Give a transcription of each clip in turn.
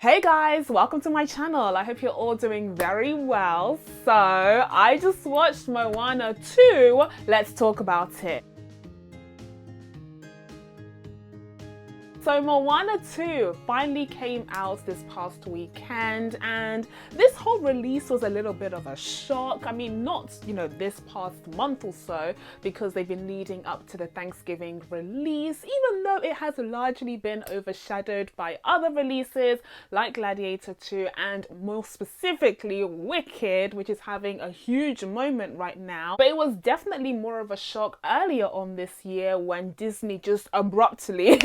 Hey guys, welcome to my channel. I hope you're all doing very well. So, I just watched Moana 2. Let's talk about it. So Moana 2 finally came out this past weekend, and this whole release was a little bit of a shock. I mean, not, this past month or so, because they've been leading up to the Thanksgiving release, even though it has largely been overshadowed by other releases like Gladiator 2 and more specifically Wicked, which is having a huge moment right now. But it was definitely more of a shock earlier on this year when Disney just abruptly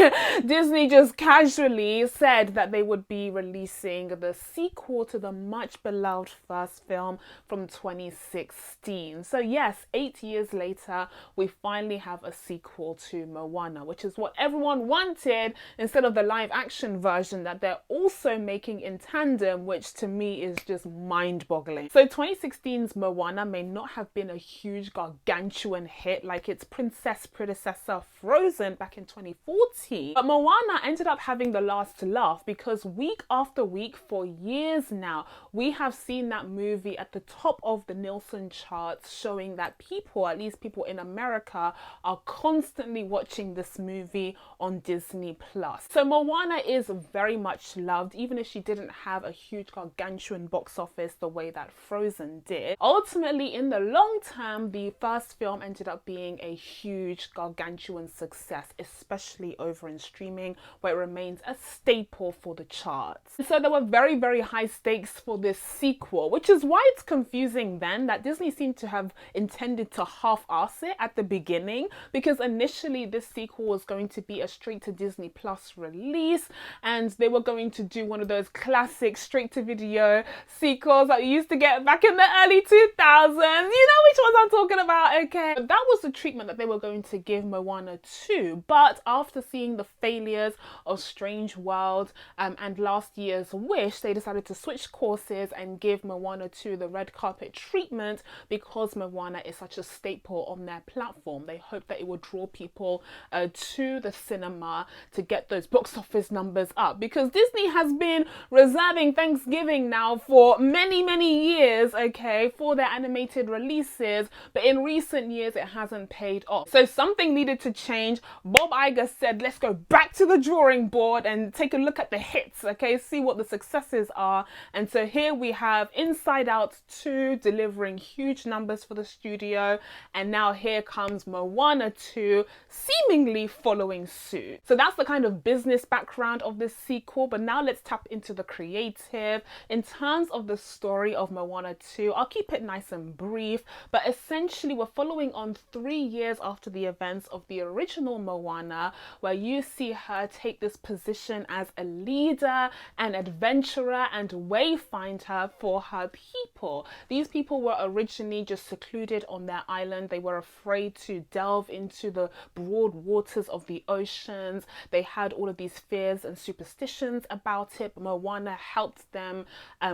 Disney just casually said that they would be releasing the sequel to the much beloved first film from 2016. So yes, 8 years later, we finally have a sequel to Moana, which is what everyone wanted instead of the live action version that they're also making in tandem, which to me is just mind-boggling. So 2016's Moana may not have been a huge gargantuan hit like its princess predecessor Frozen back in 2014, but Moana ended up having the last laugh because week after week for years now, we have seen that movie at the top of the Nielsen charts, showing that people, at least people in America, are constantly watching this movie on Disney Plus. So Moana is very much loved, even if she didn't have a huge gargantuan box office the way that Frozen did. Ultimately, in the long term, the first film ended up being a huge gargantuan success, especially over in streaming, where it remains a staple for the charts. So there were very, very high stakes for this sequel, which is why it's confusing then that Disney seemed to have intended to half-ass it at the beginning, because initially this sequel was going to be a straight to Disney Plus release, and they were going to do one of those classic straight-to-video sequels that we used to get back in the early 2000s. You know which ones I'm talking about, okay? But that was the treatment that they were going to give Moana 2, but after seeing the failures of Strange World and last year's Wish, they decided to switch courses and give Moana 2 the red carpet treatment because Moana is such a staple on their platform. They hoped that it would draw people to the cinema to get those box office numbers up, because Disney has been reserving Thanksgiving now for many, many years, okay, for their animated releases, but in recent years it hasn't paid off. So something needed to change. Bob Iger said, let's go back to the drawing board and take a look at the hits, okay, see what the successes are. And so here we have Inside Out 2 delivering huge numbers for the studio, and now here comes Moana 2 seemingly following suit. So that's the kind of business background of this sequel, but now let's tap into the creative. In terms of the story of Moana 2, I'll keep it nice and brief, but essentially we're following on 3 years after the events of the original Moana, where you see her take this position as a leader, an adventurer, and wayfinder for her people. These people were originally just secluded on their island. They were afraid to delve into the broad waters of the oceans. They had all of these fears and superstitions about it, but Moana helped them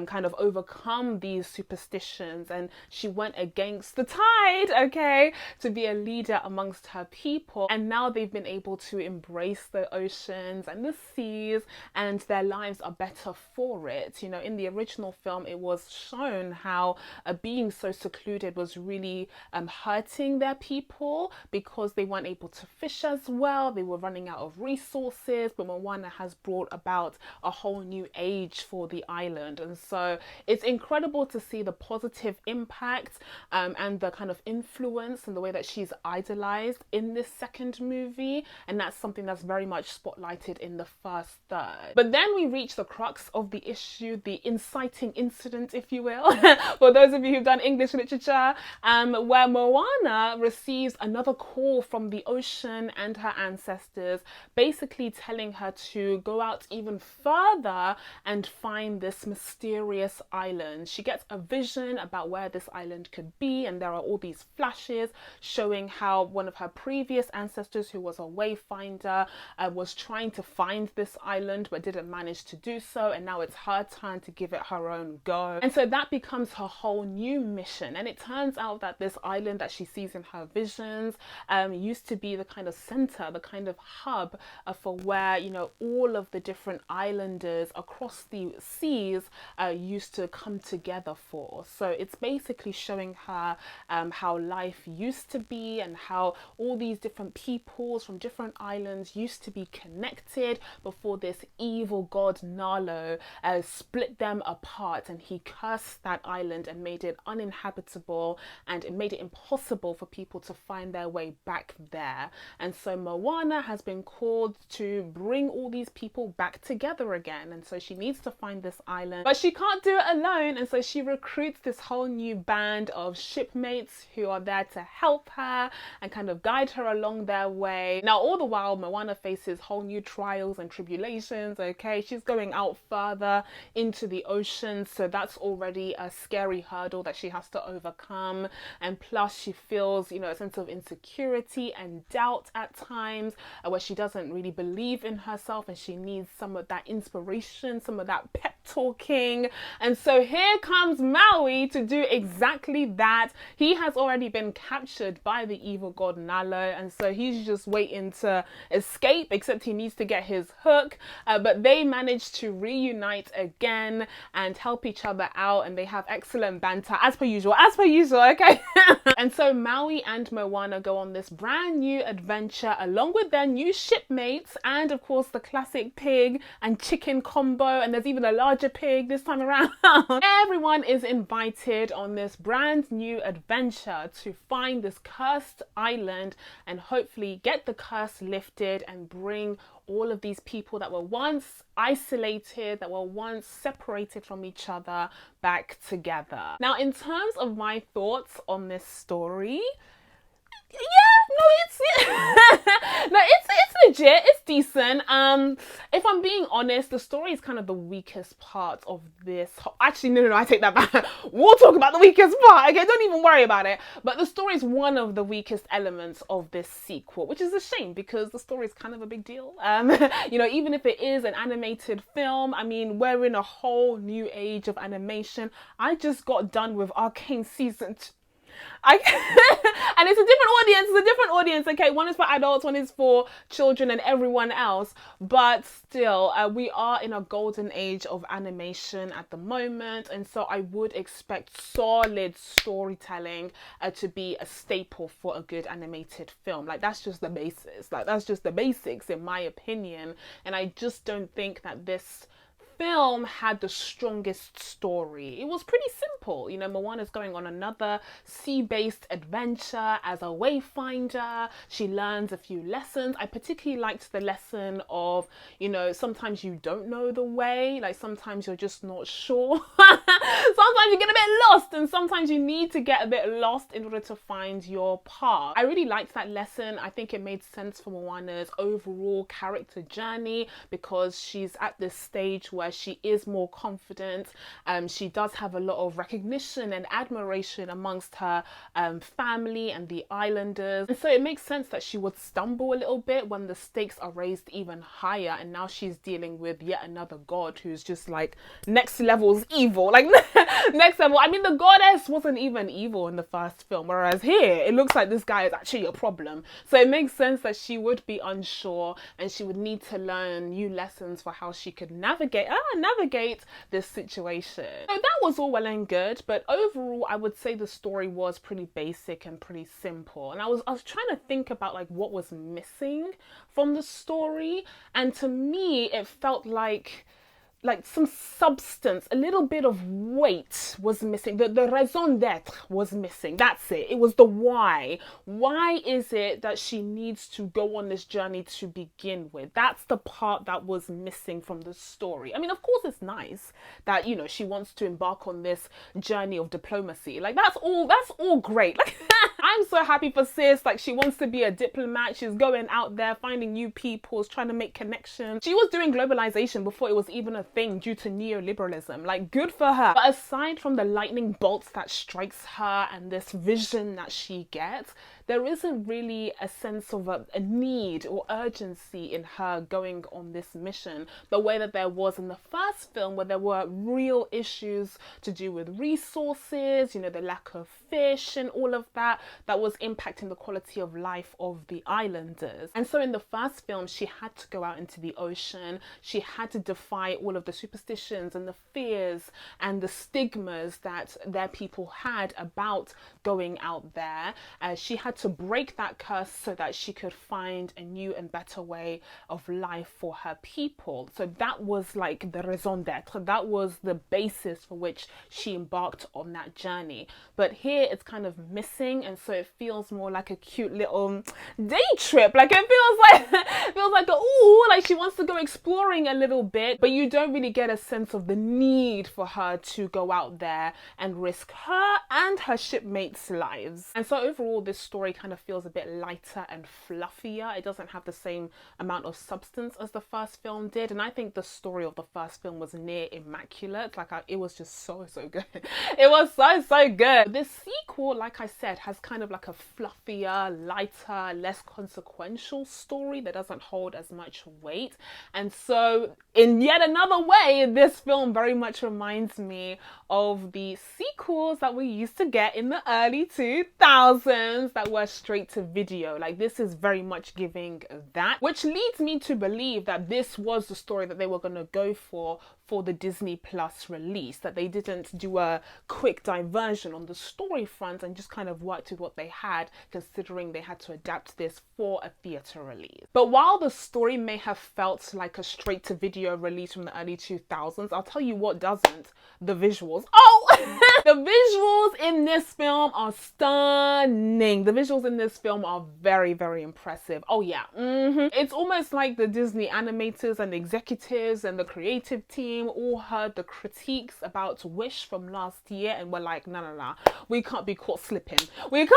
kind of overcome these superstitions, and she went against the tide, okay, to be a leader amongst her people. And now they've been able to embrace the oceans and the seas, and their lives are better for it. You know, in the original film, it was shown how being so secluded was really hurting their people because they weren't able to fish as well. They were running out of resources, but Moana has brought about a whole new age for the island. And so it's incredible to see the positive impact and the kind of influence and the way that she's idolized in this second movie, and that's something that's very much spotlighted in the first third. But then we reach the crux of the issue, the inciting incident, if you will, for those of you who've done English literature, where Moana receives another call from the ocean and her ancestors, basically telling her to go out even further and find this mysterious island. She gets a vision about where this island could be, and there are all these flashes showing how one of her previous ancestors, who was a wayfinder, was was trying to find this island but didn't manage to do so, and now it's her turn to give it her own go. And so that becomes her whole new mission. And it turns out that this island that she sees in her visions used to be the kind of center, the kind of hub for where, you know, all of the different islanders across the seas used to come together for. So it's basically showing her how life used to be, and how all these different peoples from different islands used to be connected before this evil god Nalo split them apart, and he cursed that island and made it uninhabitable, and it made it impossible for people to find their way back there. And so Moana has been called to bring all these people back together again, and so she needs to find this island, but she can't do it alone, and so she recruits this whole new band of shipmates who are there to help her and kind of guide her along their way. Now all the while Moana faces whole new trials and tribulations. Okay, she's going out further into the ocean, so that's already a scary hurdle that she has to overcome, and plus she feels, you know, a sense of insecurity and doubt at times where she doesn't really believe in herself, and she needs some of that inspiration, some of that pep talking. And so here comes Maui to do exactly that. He has already been captured by the evil god Nalo, and so he's just waiting to escape, except he needs to get his hook. But they manage to reunite again and help each other out, and they have excellent banter as per usual, okay? And so Maui and Moana go on this brand new adventure along with their new shipmates, and of course the classic pig and chicken combo, and there's even a larger pig this time around. Everyone is invited on this brand new adventure to find this cursed island and hopefully get the curse lifted and bring all of these people that were once isolated, that were once separated from each other, back together. Now, in terms of my thoughts on this story, it's legit, it's decent. If I'm being honest, the story is kind of the weakest part of this. Actually, no, I take that back. We'll talk about the weakest part, okay? Don't even worry about it. But the story is one of the weakest elements of this sequel, which is a shame because the story is kind of a big deal. You know, even if it is an animated film, I mean, we're in a whole new age of animation. I just got done with Arcane Season 2. And it's a different audience, okay? One is for adults, one is for children and everyone else, but still we are in a golden age of animation at the moment, and so I would expect solid storytelling to be a staple for a good animated film. Like, that's just the basis, like that's just the basics in my opinion, and I just don't think that this film had the strongest story. It was pretty simple. You know, Moana's going on another sea-based adventure as a wayfinder. She learns a few lessons. I particularly liked the lesson of, you know, sometimes you don't know the way, like sometimes you're just not sure. Sometimes you get a bit lost, and sometimes you need to get a bit lost in order to find your path. I really liked that lesson. I think it made sense for Moana's overall character journey because she's at this stage where she is more confident. She does have a lot of recognition and admiration amongst her family and the islanders, and so it makes sense that she would stumble a little bit when the stakes are raised even higher, and now she's dealing with yet another god who's just like next level's evil, like next level. I mean, the goddess wasn't even evil in the first film, whereas here it looks like this guy is actually a problem. So it makes sense that she would be unsure and she would need to learn new lessons for how she could navigate this situation. So that was all well and good, but overall I would say the story was pretty basic and pretty simple. And I was trying to think about like what was missing from the story, and to me it felt like some substance, a little bit of weight was missing. The raison d'etre was missing. That's it. It was the why. Why is it that she needs to go on this journey to begin with? That's the part that was missing from the story. I mean, of course it's nice that, you know, she wants to embark on this journey of diplomacy. Like, that's all great. Like, I'm so happy for sis. Like, she wants to be a diplomat. She's going out there, finding new people, trying to make connections. She was doing globalization before it was even a thing due to neoliberalism. Like, good for her. But aside from the lightning bolts that strikes her and this vision that she gets, there isn't really a sense of a need or urgency in her going on this mission the way that there was in the first film, where there were real issues to do with resources, you know, the lack of fish and all of that was impacting the quality of life of the islanders. And so in the first film, she had to go out into the ocean. She had to defy all of the superstitions and the fears and the stigmas that their people had about going out there. She had to break that curse so that she could find a new and better way of life for her people. So that was like the raison d'etre. That was the basis for which she embarked on that journey. But here it's kind of missing, and so it feels more like a cute little day trip. Like it feels like like she wants to go exploring a little bit, but you don't really get a sense of the need for her to go out there and risk her and her shipmates' lives. And so overall, this story kind of feels a bit lighter and fluffier. It doesn't have the same amount of substance as the first film did, and I think the story of the first film was near immaculate. Like it was just so good. It was so good. This sequel, like I said, has kind of like a fluffier, lighter, less consequential story that doesn't hold as much weight. And so in yet another way, this film very much reminds me of the sequels that we used to get in the early 2000s that were straight to video. Like this is very much giving that, which leads me to believe that this was the story that they were going to go for the Disney Plus release, that they didn't do a quick diversion on the story front and just kind of worked with what they had, considering they had to adapt this for a theatre release. But while the story may have felt like a straight to video release from the early 2000s, I'll tell you what doesn't: the visuals. The visuals in this film are stunning. The visuals in this film are very, very impressive. It's almost like the Disney animators and executives and the creative team all heard the critiques about Wish from last year and were like, no, we can't be caught slipping. Okay,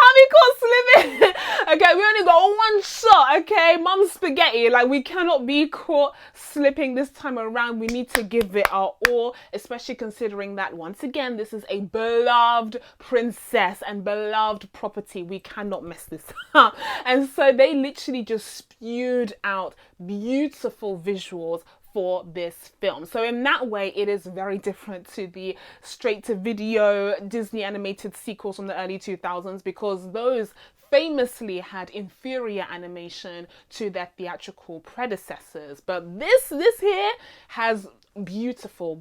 we only got one shot, okay? Mum's spaghetti. Like, we cannot be caught slipping this time around. We need to give it our all, especially considering that, once again, this is a beloved princess and beloved property. We cannot mess this up. And so they literally just spewed out beautiful visuals for this film. So in that way, it is very different to the straight to video Disney animated sequels from the early 2000s, because those famously had inferior animation to their theatrical predecessors. But this here has beautiful,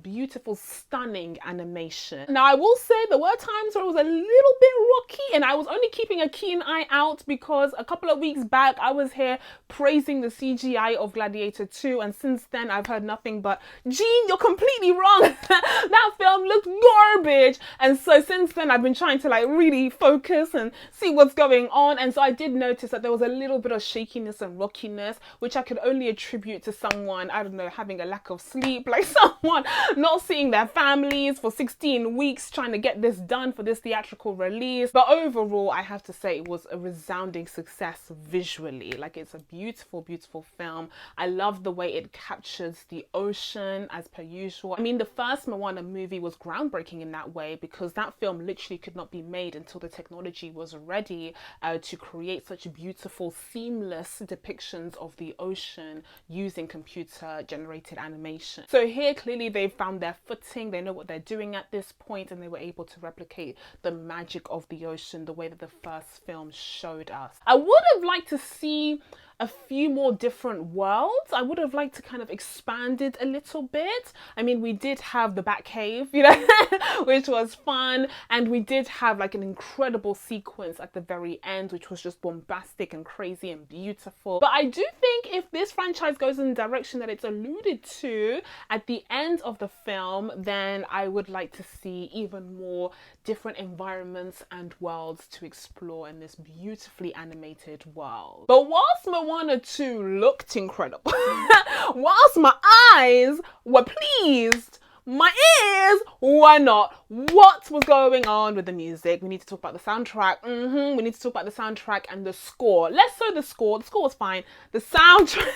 stunning animation. Now, I will say there were times where it was a little bit rocky, and I was only keeping a keen eye out because a couple of weeks back I was here praising the CGI of Gladiator 2, and since then I've heard nothing but, Jean, you're completely wrong. That film looked garbage. And so since then I've been trying to like really focus and see what's going on, and so I did notice that there was a little bit of shakiness and rockiness, which I could only attribute to someone, I don't know, having a lack of sleep, like someone not seeing their families for 16 weeks trying to get this done for this theatrical release. But overall, I have to say it was a resounding success visually. Like, it's a beautiful film. I love the way it captures the ocean as per usual. I mean, the first Moana movie was groundbreaking in that way, because that film literally could not be made until the technology was ready to create such beautiful, seamless depictions of the ocean using computer generated animation. So here, clearly they've found their footing. They know what they're doing at this point, and they were able to replicate the magic of the ocean the way that the first film showed us. I would have liked to see a few more different worlds. I would have liked to kind of expand it a little bit. I mean, we did have the Batcave, you know, which was fun, and we did have like an incredible sequence at the very end, which was just bombastic and crazy and beautiful. But I do think if this franchise goes in the direction that it's alluded to at the end of the film, then I would like to see even more different environments and worlds to explore in this beautifully animated world. But whilst Moana 2 looked incredible, whilst my eyes were pleased, my ears were not. What was going on with the music? We need to talk about the soundtrack. We need to talk about the soundtrack and the score. Less so the score. The score was fine. The soundtrack,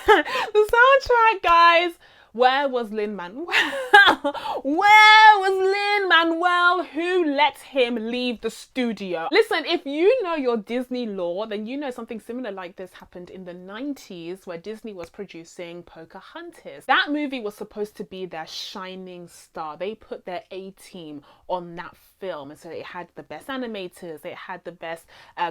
guys. Where was Lin-Manuel? Where was Lin-Manuel, who let him leave the studio. Listen, if you know your Disney lore, then you know something similar like this happened in the 90s where Disney was producing Pocahontas. That movie was supposed to be their shining star. They put their A-team on that film, and so it had the best animators, it had the best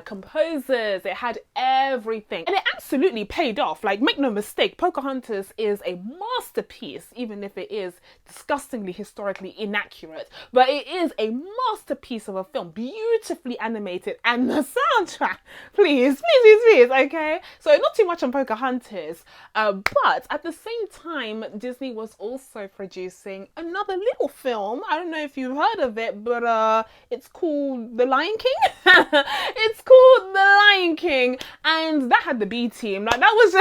composers, it had everything, and it absolutely paid off. Like, make no mistake, Pocahontas is a masterpiece, even if it is disgustingly historically inaccurate, but it is a masterpiece of a film, beautifully animated, and the soundtrack, please, okay? So not too much on Pocahontas, but at the same time, Disney was also producing another little film. I don't know if you've heard of it, but it's called The Lion King. It's called The Lion King, and that had the B team. Like, that was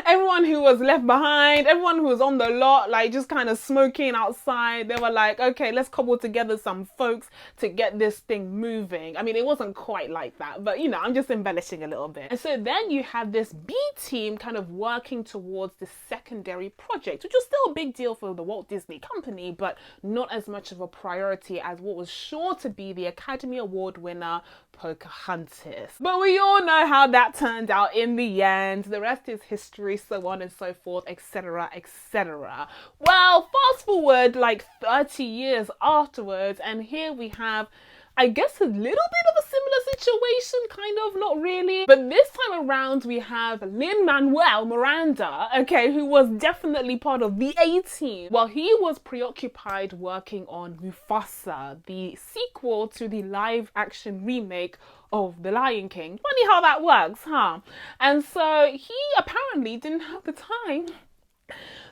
everyone who was left behind, everyone who was on the lot, like just kind of smoking outside. They were like, okay, let's cobble together some folks to get this thing moving. I mean, it wasn't quite like that, but you know, I'm just embellishing a little bit. And so then you have this B team kind of working towards this secondary project, which was still a big deal for the Walt Disney Company, but not as much of a priority as what was sure to be the Academy Award winner, Pocahontas. But we all know how that turned out in the end. The rest is history, so on and so forth, etc, etc. Well, fast forward like 30 years afterwards, and here we have, I guess, a little bit of a similar situation, kind of, not really. But this time around, we have Lin-Manuel Miranda, okay, who was definitely part of the A-team. While he was preoccupied working on Mufasa, the sequel to the live-action remake of The Lion King. Funny how that works, huh? And so he apparently didn't have the time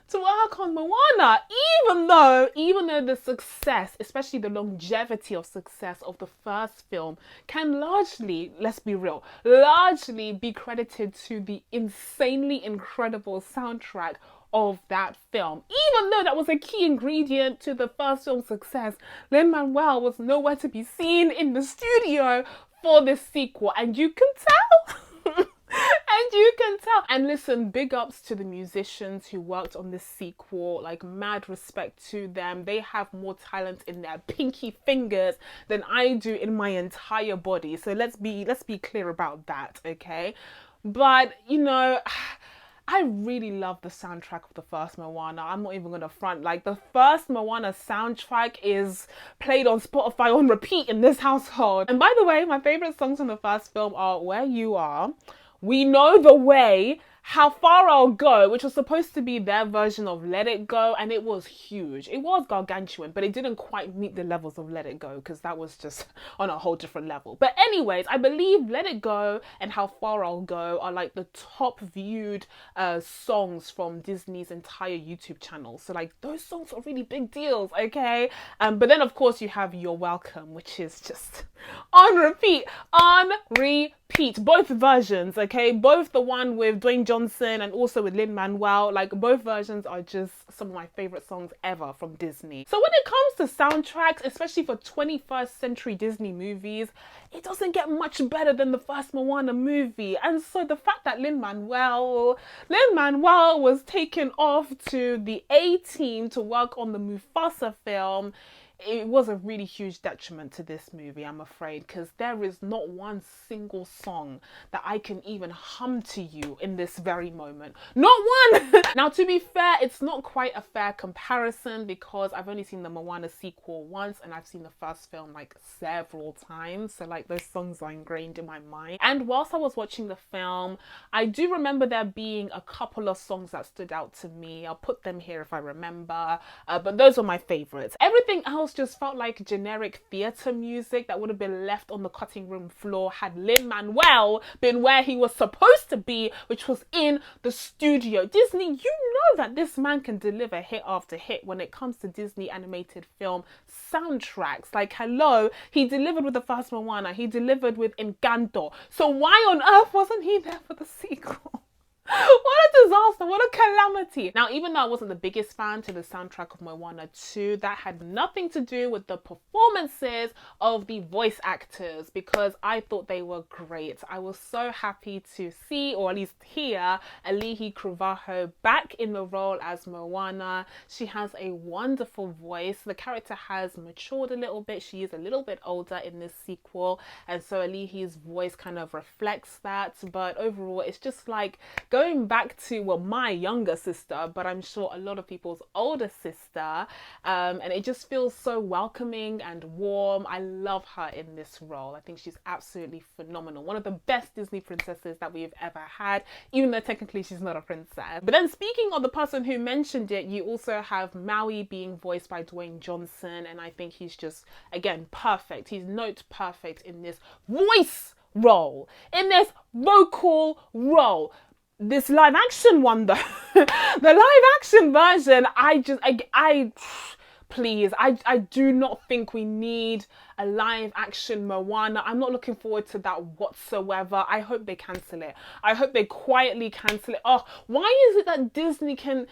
to work on Moana, even though the success, especially the longevity of success of the first film, can largely, let's be real, largely be credited to the insanely incredible soundtrack of that film. Even though that was a key ingredient to the first film's success, Lin-Manuel was nowhere to be seen in the studio for this sequel, and you can tell. And you can tell. And listen, big ups to the musicians who worked on this sequel, like mad respect to them. They have more talent in their pinky fingers than I do in my entire body. So let's be clear about that, okay? But you know, I really love the soundtrack of the first Moana. I'm not even gonna front. Like, the first Moana soundtrack is played on Spotify on repeat in this household. And by the way, my favorite songs from the first film are Where You Are, We Know the Way, How Far I'll Go, which was supposed to be their version of Let It Go, and it was huge. It was gargantuan, but it didn't quite meet the levels of Let It Go, because that was just on a whole different level. But anyways, I believe Let It Go and How Far I'll Go are like the top viewed songs from Disney's entire YouTube channel. So like, those songs are really big deals, okay? But then of course you have You're Welcome, which is just on repeat, both versions, okay? Both the one with Dwayne Johnson and also with Lin-Manuel, like both versions are just some of my favorite songs ever from Disney. So when it comes to soundtracks, especially for 21st century Disney movies, it doesn't get much better than the first Moana movie. And so the fact that Lin-Manuel was taken off to the A-team to work on the Mufasa film, it was a really huge detriment to this movie, I'm afraid, because there is not one single song that I can even hum to you in this very moment. Not one! Now, to be fair, it's not quite a fair comparison because I've only seen the Moana sequel once and I've seen the first film like several times. So like, those songs are ingrained in my mind. And whilst I was watching the film, I do remember there being a couple of songs that stood out to me. I'll put them here if I remember, but those were my favorites. Everything else just felt like generic theatre music that would have been left on the cutting room floor had Lin-Manuel been where he was supposed to be, which was in the studio. Disney, you know that this man can deliver hit after hit when it comes to Disney animated film soundtracks. Like, hello, he delivered with the first Moana, he delivered with Encanto. So why on earth wasn't he there for the sequel? What a disaster, what a calamity. Now, even though I wasn't the biggest fan to the soundtrack of Moana 2, that had nothing to do with the performances of the voice actors, because I thought they were great. I was so happy to see, or at least hear, Alihi Cruvaho back in the role as Moana. She has a wonderful voice. The character has matured a little bit. She is a little bit older in this sequel, and so Alihi's voice kind of reflects that. But overall, it's just like going back to, well, my younger sister, but I'm sure a lot of people's older sister, and it just feels so welcoming and warm. I love her in this role. I think she's absolutely phenomenal. One of the best Disney princesses that we've ever had, even though technically she's not a princess. But then, speaking of the person who mentioned it, you also have Maui being voiced by Dwayne Johnson, and I think he's just, again, perfect. He's note perfect in this voice role, in this vocal role. This live action one though, the live action version, please, I do not think we need a live action Moana. I'm not looking forward to that whatsoever. I hope they cancel it. I hope they quietly cancel it. Oh, why is it that Disney can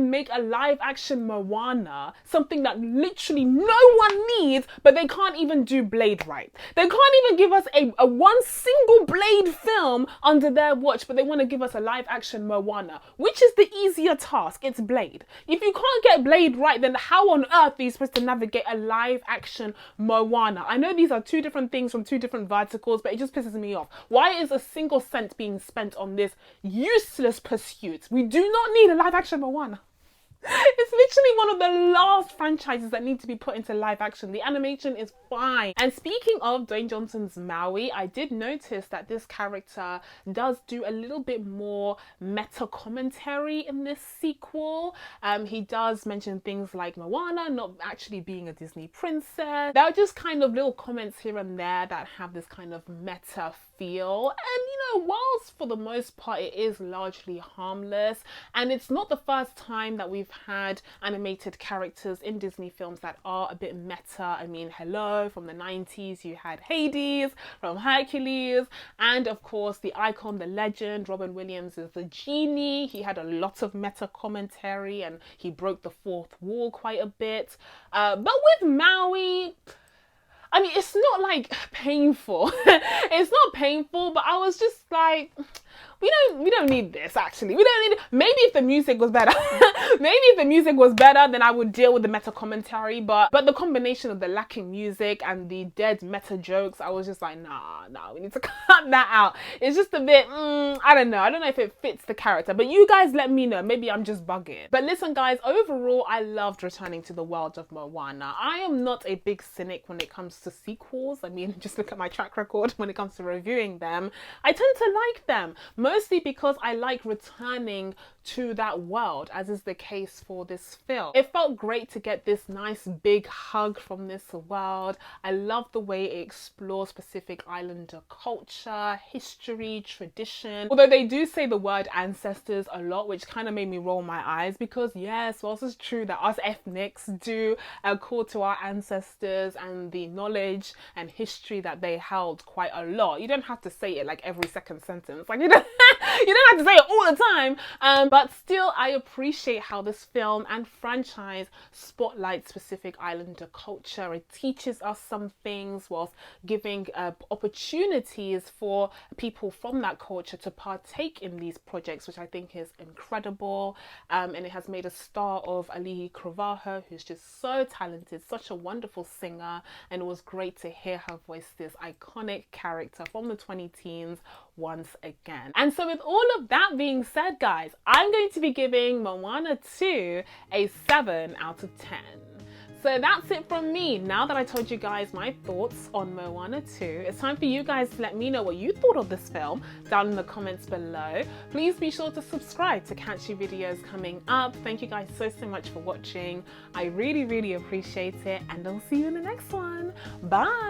make a live action Moana, something that literally no one needs, but they can't even do Blade right? They can't even give us a one single Blade film under their watch, but they want to give us a live action Moana, which is the easier task. It's Blade. If you can't get Blade right, then how on earth are you supposed to navigate a live action Moana? I know these are two different things from two different verticals, but it just pisses me off. Why is a single cent being spent on this useless pursuit? We do not need a live action Moana. It's literally one of the last franchises that need to be put into live action. The animation is fine. And speaking of Dwayne Johnson's Maui, I did notice that this character does do a little bit more meta commentary in this sequel. He does mention things like Moana not actually being a Disney princess. There are just kind of little comments here and there that have this kind of meta feel. And whilst for the most part it is largely harmless, and it's not the first time that we've had animated characters in Disney films that are a bit meta. I mean, hello, from the 90s you had Hades from Hercules, and of course the icon, the legend, Robin Williams is the genie. He had a lot of meta commentary and he broke the fourth wall quite a bit. But with Maui, I mean, it's not like painful. It's not painful, but I was just like, we don't need this, actually. We don't need it. Maybe if the music was better, then I would deal with the meta commentary. But the combination of the lacking music and the dead meta jokes, I was just like, nah, we need to cut that out. It's just a bit, I don't know if it fits the character, but you guys let me know. Maybe I'm just bugging. But listen, guys, overall, I loved returning to the world of Moana. I am not a big cynic when it comes to sequels. I mean, just look at my track record when it comes to reviewing them. I tend to like them, mostly because I like returning to that world, as is the case for this film. It felt great to get this nice big hug from this world. I love the way it explores Pacific Islander culture, history, tradition. Although they do say the word ancestors a lot, which kind of made me roll my eyes, because yes, whilst it's true that us ethnics do call to our ancestors and the knowledge and history that they held quite a lot. You don't have to say it like every second sentence. Like, you don't have to say it all the time. But still, I appreciate how this film and franchise spotlights Pacific Islander culture. It teaches us some things whilst giving opportunities for people from that culture to partake in these projects, which I think is incredible. And it has made a star of Alihi Cruvaho, who's just so talented, such a wonderful singer, and it was great to hear her voice this iconic character from the 20-teens once again. And so with all of that being said, guys, I'm going to be giving Moana 2 a 7 out of 10. So that's it from me. Now that I told you guys my thoughts on Moana 2, it's time for you guys to let me know what you thought of this film down in the comments below. Please be sure to subscribe to catch you videos coming up. Thank you guys so much for watching. I really appreciate it, and I'll see you in the next one. Bye!